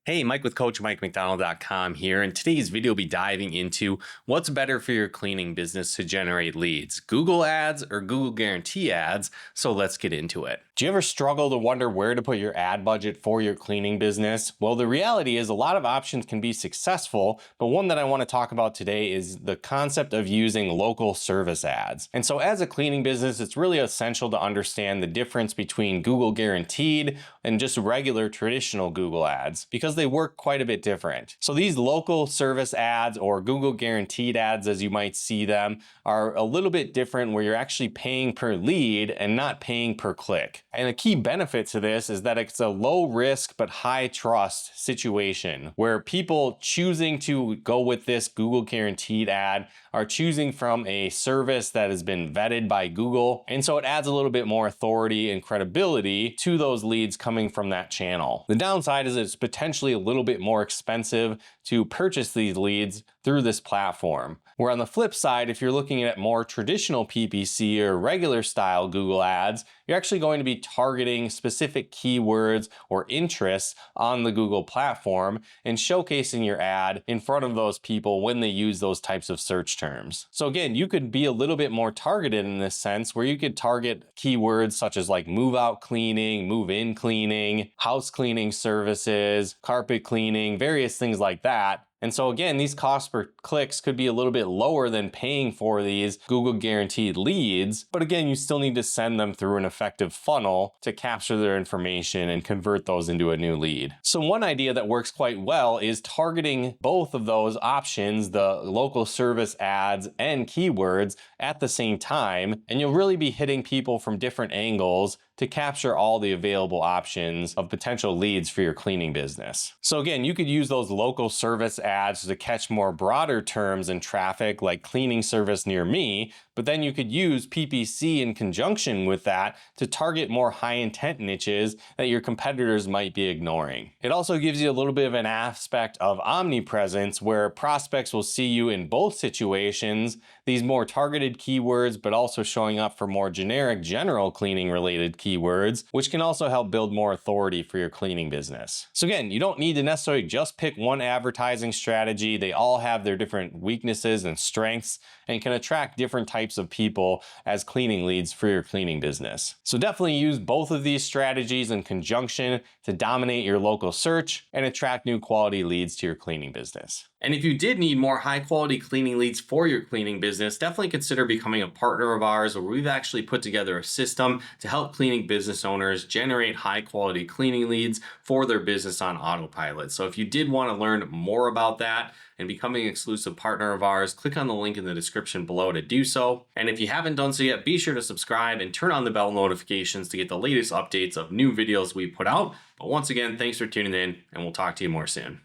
Hey, Mike with CoachMikeMcDonald.com here, and today's video will be diving into what's better for your cleaning business to generate leads, Google ads or Google guarantee ads. So let's get into it. Do you ever struggle to wonder where to put your ad budget for your cleaning business? Well, the reality is a lot of options can be successful, but one that I want to talk about today is the concept of using local service ads. And so as a cleaning business, it's really essential to understand the difference between Google guaranteed and just regular traditional Google ads, because they work quite a bit different. So these local service ads, or Google guaranteed ads as you might see them, are a little bit different, where you're actually paying per lead and not paying per click. And a key benefit to this is that it's a low risk but high trust situation, where people choosing to go with this Google guaranteed ad are choosing from a service that has been vetted by Google. And so it adds a little bit more authority and credibility to those leads coming from that channel. The downside is it's potentially a little bit more expensive to purchase these leads through this platform. Where on the flip side, if you're looking at more traditional PPC or regular style Google ads, you're actually going to be targeting specific keywords or interests on the Google platform and showcasing your ad in front of those people when they use those types of search terms. So again, you could be a little bit more targeted in this sense, where you could target keywords such as like move out cleaning, move in cleaning, house cleaning services, carpet cleaning, various things like that. And so again, these costs per clicks could be a little bit lower than paying for these Google guaranteed leads. But again, you still need to send them through an effective funnel to capture their information and convert those into a new lead. So one idea that works quite well is targeting both of those options, the local service ads and keywords, at the same time. And you'll really be hitting people from different angles to capture all the available options of potential leads for your cleaning business. So again, you could use those local service ads to catch more broader terms and traffic, like cleaning service near me, but then you could use PPC in conjunction with that to target more high intent niches that your competitors might be ignoring. It also gives you a little bit of an aspect of omnipresence, where prospects will see you in both situations, these more targeted keywords, but also showing up for more generic general cleaning related keywords, which can also help build more authority for your cleaning business. So again, you don't need to necessarily just pick one advertising strategy. They all have their different weaknesses and strengths and can attract different types of people as cleaning leads for your cleaning business. So definitely use both of these strategies in conjunction to dominate your local search and attract new quality leads to your cleaning business. And if you did need more high quality cleaning leads for your cleaning business, definitely consider becoming a partner of ours, where we've actually put together a system to help cleaning business owners generate high quality cleaning leads for their business on autopilot. So if you did want to learn more about that and becoming an exclusive partner of ours, click on the link in the description below to do so. And if you haven't done so yet, be sure to subscribe and turn on the bell notifications to get the latest updates of new videos we put out. But once again, thanks for tuning in, and we'll talk to you more soon.